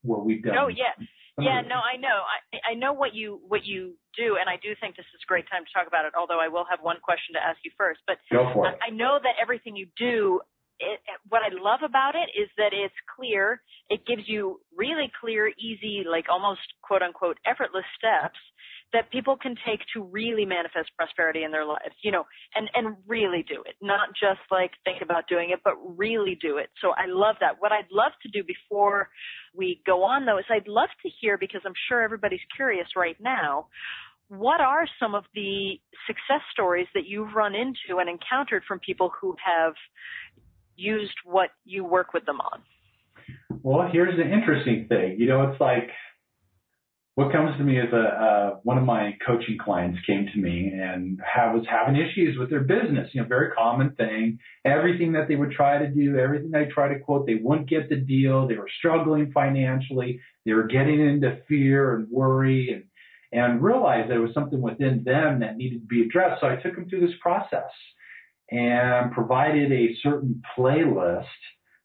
what we've done. Oh, yeah. Yeah, no, I know. I know what you do, and I do think this is a great time to talk about it, although I will have one question to ask you first. But go for it. I know that everything you do, what I love about it is that it's clear. It gives you really clear, easy, like almost quote-unquote effortless steps that people can take to really manifest prosperity in their lives, and really do it, not just like think about doing it, but really do it. So I love that. What I'd love to do before we go on, though, is I'd love to hear, because I'm sure everybody's curious right now, what are some of the success stories that you've run into and encountered from people who have used what you work with them on? Well, here's the interesting thing. It's like, what comes to me is one of my coaching clients came to me and was having issues with their business. Very common thing. Everything that they would try to do, everything they try to quote, they wouldn't get the deal. They were struggling financially. They were getting into fear and worry and realized there was something within them that needed to be addressed. So I took them through this process and provided a certain playlist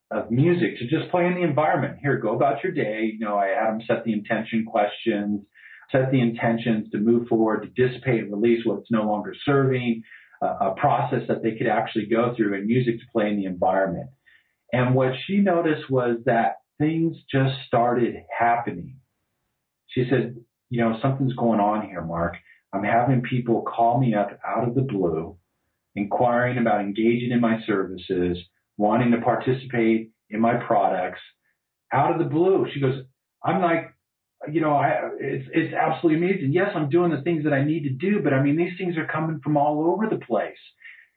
of music to just play in the environment. Here, go about your day. I had them set the intention questions, set the intentions to move forward, to dissipate and release what's no longer serving, a process that they could actually go through, and music to play in the environment. And what she noticed was that things just started happening. She said, something's going on here, Mark. I'm having people call me up out of the blue, inquiring about engaging in my services, wanting to participate in my products out of the blue. She goes, I'm like, it's absolutely amazing. Yes, I'm doing the things that I need to do, but these things are coming from all over the place.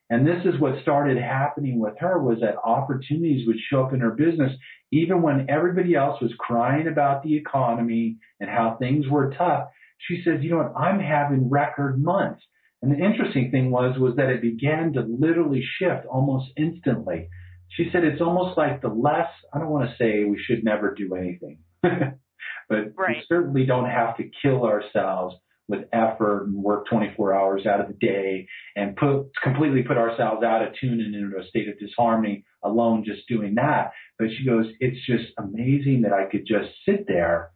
And this is what started happening with her, was that opportunities would show up in her business, even when everybody else was crying about the economy and how things were tough. She says, I'm having record months. And the interesting thing was that it began to literally shift almost instantly. She said it's almost like I don't want to say we should never do anything, but right. We certainly don't have to kill ourselves with effort and work 24 hours out of the day and completely put ourselves out of tune and into a state of disharmony alone just doing that. But she goes, it's just amazing that I could just sit there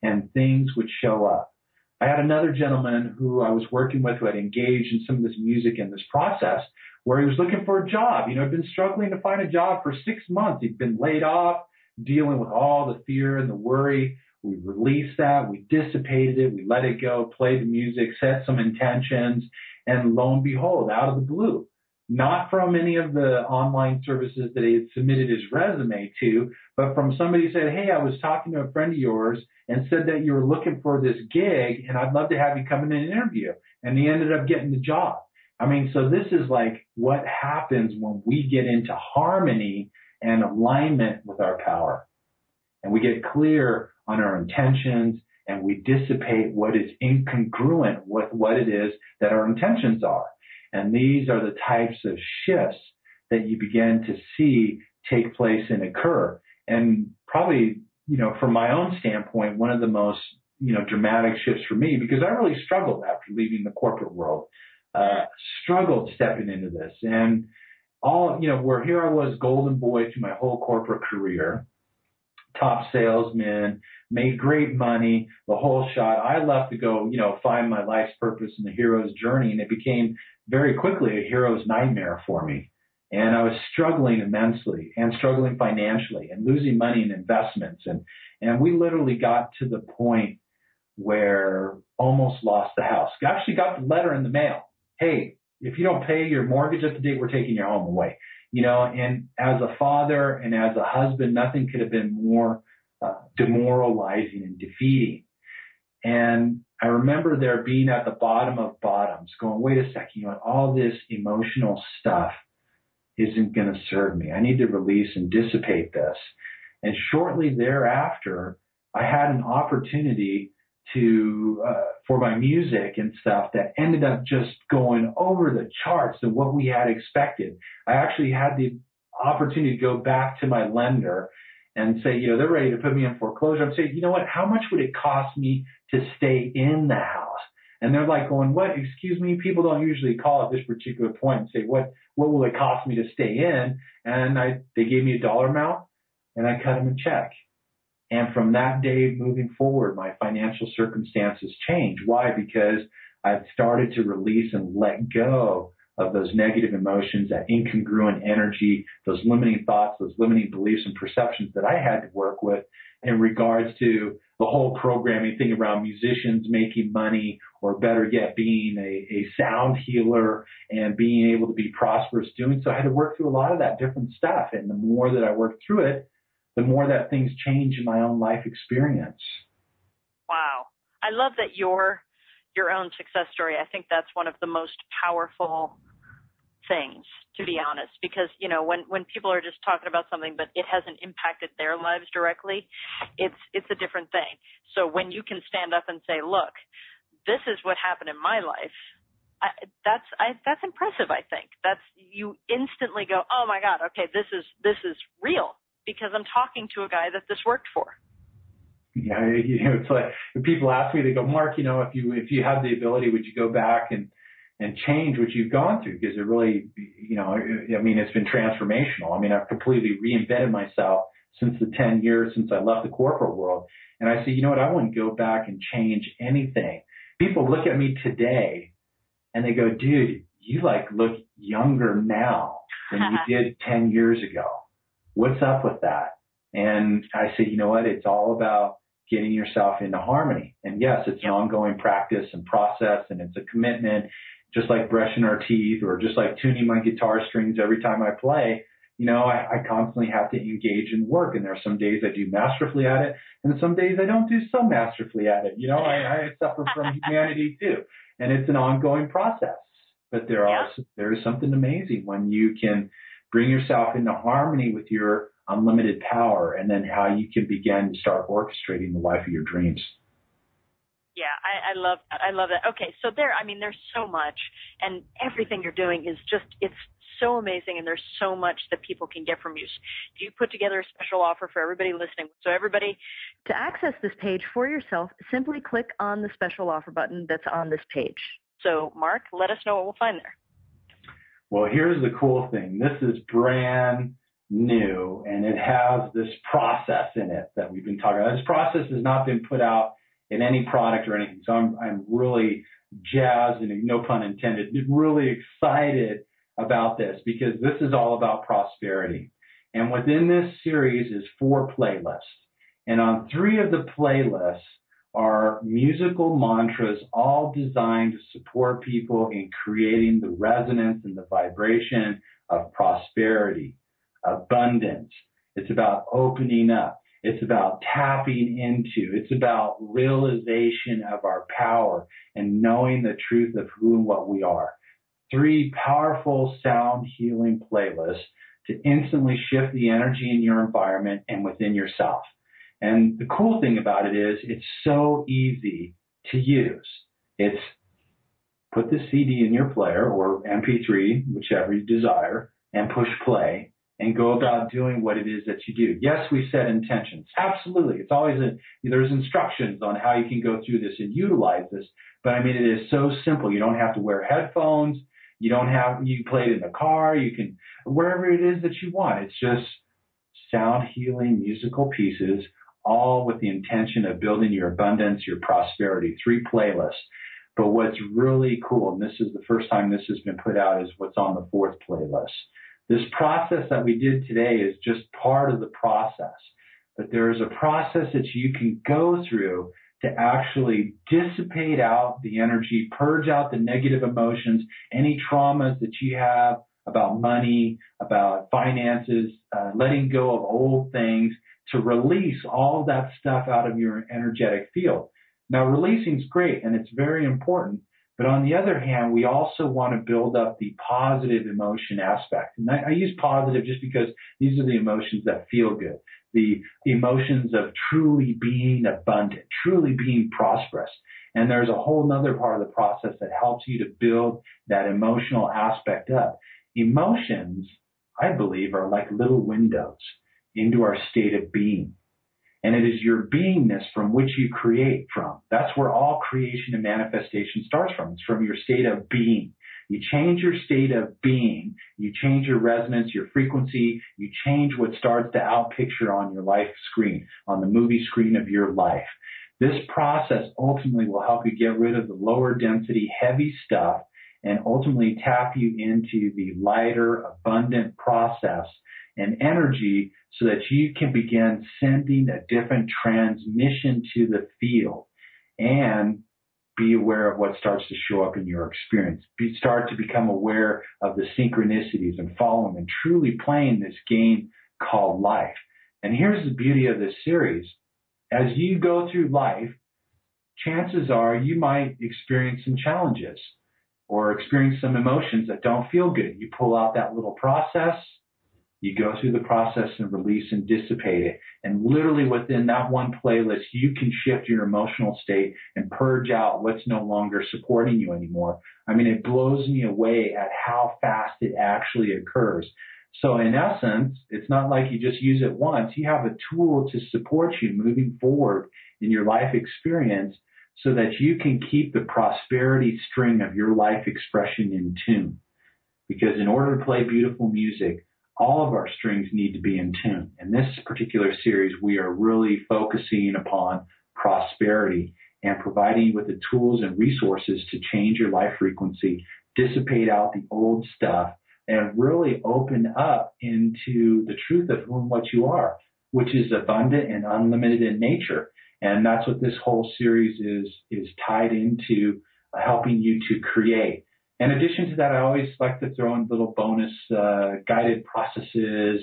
and things would show up. I had another gentleman who I was working with who had engaged in some of this music in this process where he was looking for a job. Had been struggling to find a job for 6 months. He'd been laid off, dealing with all the fear and the worry. We released that. We dissipated it. We let it go, played the music, set some intentions, and lo and behold, out of the blue, not from any of the online services that he had submitted his resume to, but from somebody who said, hey, I was talking to a friend of yours and said that you were looking for this gig, and I'd love to have you come in and interview. And he ended up getting the job. So this is like what happens when we get into harmony and alignment with our power. And we get clear on our intentions, and we dissipate what is incongruent with what it is that our intentions are. And these are the types of shifts that you begin to see take place and occur. And probably, from my own standpoint, one of the most, dramatic shifts for me, because I really struggled after leaving the corporate world, struggled stepping into this. And where here I was, golden boy through my whole corporate career, top salesman, made great money, the whole shot. I left to go, find my life's purpose and the hero's journey. And it became very quickly a hero's nightmare for me. And I was struggling immensely and struggling financially and losing money in investments. And we literally got to the point where almost lost the house. Actually got the letter in the mail. Hey, if you don't pay your mortgage up to date, we're taking your home away. And as a father and as a husband, nothing could have been more demoralizing and defeating. And I remember there being at the bottom of bottoms going, wait a second, all this emotional stuff isn't going to serve me. I need to release and dissipate this. And shortly thereafter, I had an opportunity for my music and stuff that ended up just going over the charts than what we had expected. I actually had the opportunity to go back to my lender and say, they're ready to put me in foreclosure. I'm saying, what, how much would it cost me to stay in the house? And they're like going, what, excuse me? People don't usually call at this particular point and say, what will it cost me to stay in? And they gave me a dollar amount and I cut them a check. And from that day moving forward, my financial circumstances changed. Why? Because I've started to release and let go of those negative emotions, that incongruent energy, those limiting thoughts, those limiting beliefs and perceptions that I had to work with in regards to the whole programming thing around musicians making money, or better yet, being a sound healer and being able to be prosperous doing so. I had to work through a lot of that different stuff. And the more that I worked through it, the more that things change in my own life experience. Wow. I love that your own success story. I think that's one of the most powerful things, to be honest, because, you know, when people are just talking about something, but it hasn't impacted their lives directly, it's a different thing. So when you can stand up and say, look, this is what happened in my life, that's impressive. I think you instantly go, oh my God, okay, this is real, because I'm talking to a guy that this worked for. Yeah, you know, it's like when people ask me, they go, Mark, you know, if you had the ability, would you go back and change what you've gone through? Because it really, you know, I mean, it's been transformational. I mean, I've completely reinvented myself since the 10 years since I left the corporate world. And I say, you know what, I wouldn't go back and change anything. People look at me today and they go, dude, you look younger now than you did 10 years ago. What's up with that? And I say, you know what, it's all about getting yourself into harmony. And yes, it's an ongoing practice and process, and it's a commitment, just like brushing our teeth or just like tuning my guitar strings every time I play. You know, I constantly have to engage in work, and there are some days I do masterfully at it, and some days I don't do so masterfully at it. You know, I suffer from humanity too, and it's an ongoing process. But there is something amazing when you can bring yourself into harmony with your unlimited power, and then how you can begin to start orchestrating the life of your dreams. Yeah, I love that. I love that. Okay, so there's so much, and everything you're doing is it's so amazing, and there's so much that people can get from you. Do you put together a special offer for everybody listening? So everybody, to access this page for yourself, simply click on the special offer button that's on this page. So Mark, let us know what we'll find there. Well, here's the cool thing. This is brand new, and it has this process in it that we've been talking about. This process has not been put out in any product or anything. So I'm really jazzed, and no pun intended, really excited about this, because this is all about prosperity. And within this series is 4 playlists. And on 3 of the playlists are musical mantras, all designed to support people in creating the resonance and the vibration of prosperity, abundance. It's about opening up. It's about tapping into. It's about realization of our power and knowing the truth of who and what we are. 3 powerful sound healing playlists to instantly shift the energy in your environment and within yourself. And the cool thing about it is it's so easy to use. It's put the CD in your player or MP3, whichever you desire, and push play and go about doing what it is that you do. Yes, we set intentions. Absolutely. It's always there's instructions on how you can go through this and utilize this. But I mean, it is so simple. You don't have to wear headphones. You play it in the car. You can, wherever it is that you want. It's just sound healing musical pieces, all with the intention of building your abundance, your prosperity. 3 playlists. But what's really cool, and this is the first time this has been put out, is what's on the 4th playlist. This process that we did today is just part of the process. But there is a process that you can go through to actually dissipate out the energy, purge out the negative emotions, any traumas that you have about money, about finances, letting go of old things, to release all that stuff out of your energetic field. Now, releasing is great, and it's very important. But on the other hand, we also want to build up the positive emotion aspect. And I use positive just because these are the emotions that feel good. The emotions of truly being abundant, truly being prosperous. And there's a whole other part of the process that helps you to build that emotional aspect up. Emotions, I believe, are like little windows into our state of being. And it is your beingness from which you create from. That's where all creation and manifestation starts from. It's from your state of being. You change your state of being, you change your resonance, your frequency, you change what starts to outpicture on your life screen, on the movie screen of your life. This process ultimately will help you get rid of the lower density, heavy stuff, and ultimately tap you into the lighter, abundant process and energy so that you can begin sending a different transmission to the field and be aware of what starts to show up in your experience. Start to become aware of the synchronicities and following and truly playing this game called life. And here's the beauty of this series. As you go through life, chances are you might experience some challenges or experience some emotions that don't feel good. You pull out that little process, you go through the process and release and dissipate it. And literally within that one playlist, you can shift your emotional state and purge out what's no longer supporting you anymore. I mean, it blows me away at how fast it actually occurs. So in essence, it's not like you just use it once. You have a tool to support you moving forward in your life experience so that you can keep the prosperity string of your life expression in tune. Because in order to play beautiful music, all of our strings need to be in tune. In this particular series, we are really focusing upon prosperity and providing you with the tools and resources to change your life frequency, dissipate out the old stuff, and really open up into the truth of who and what you are, which is abundant and unlimited in nature. And that's what this whole series is tied into, helping you to create. In addition to that, I always like to throw in little bonus guided processes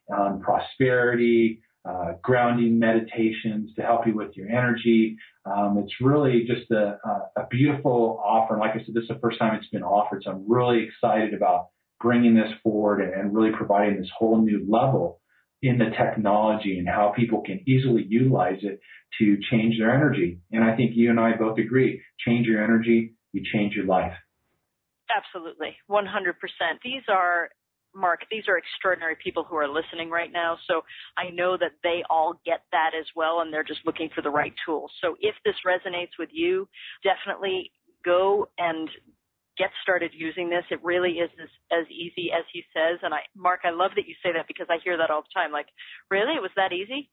on prosperity, grounding meditations to help you with your energy. It's really just a beautiful offer. And like I said, this is the first time it's been offered, so I'm really excited about bringing this forward and really providing this whole new level in the technology and how people can easily utilize it to change their energy. And I think you and I both agree, change your energy, you change your life. Absolutely, 100%. Mark, these are extraordinary people who are listening right now. So I know that they all get that as well, and they're just looking for the right tools. So if this resonates with you, definitely go and get started using this. It really is as easy as he says. And Mark, I love that you say that because I hear that all the time. Like, really? It was that easy?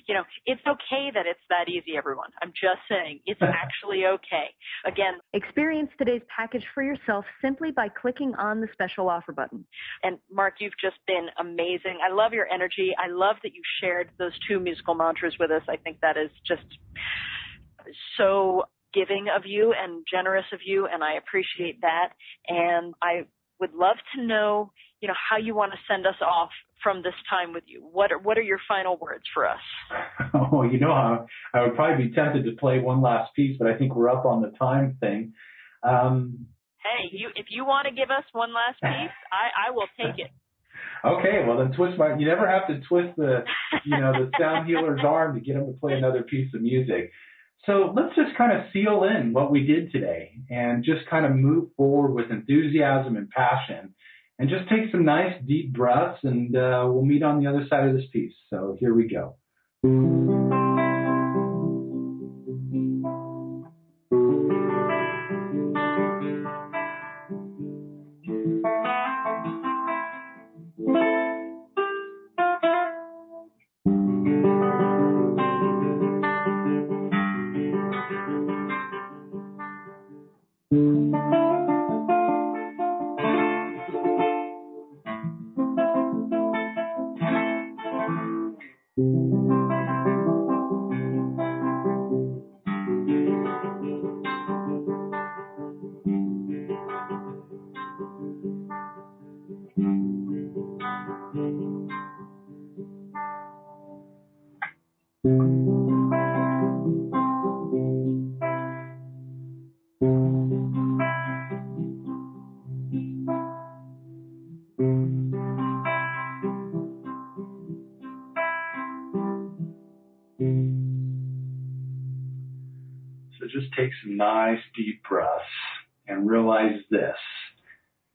You know, it's okay that it's that easy, everyone. I'm just saying it's actually okay. Again, experience today's package for yourself simply by clicking on the special offer button. And Mark, you've just been amazing. I love your energy. I love that you shared those 2 musical mantras with us. I think that is just so giving of you and generous of you, and I appreciate that. And I would love to know, how you want to send us off from this time with you. What are your final words for us? Oh, I would probably be tempted to play one last piece, but I think we're up on the time thing. Hey, if you want to give us one last piece, I will take it. Okay, well then you never have to twist the sound healer's arm to get him to play another piece of music. So let's just kind of seal in what we did today and just kind of move forward with enthusiasm and passion and just take some nice deep breaths, and we'll meet on the other side of this piece. So here we go. So just take some nice deep breaths and realize this,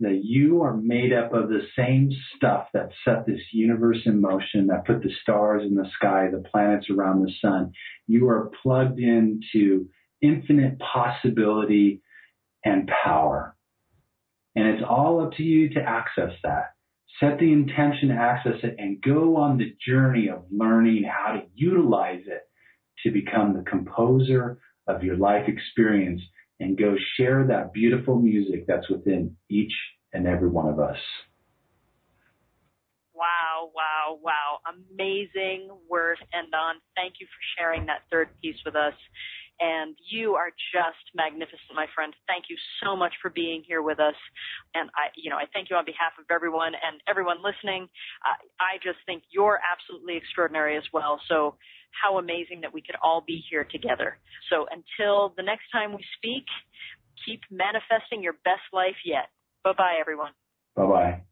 that you are made up of the same stuff that set this universe in motion, that put the stars in the sky, the planets around the sun. You are plugged into infinite possibility and power. And it's all up to you to access that. Set the intention to access it and go on the journey of learning how to utilize it to become the composer of your life experience and go share that beautiful music that's within each and every one of us. Wow. Amazing word to end on. Thank you for sharing that third piece with us. And you are just magnificent, my friend. Thank you so much for being here with us. And I thank you on behalf of everyone and everyone listening. I just think you're absolutely extraordinary as well. So how amazing that we could all be here together. So until the next time we speak, keep manifesting your best life yet. Bye-bye, everyone. Bye-bye.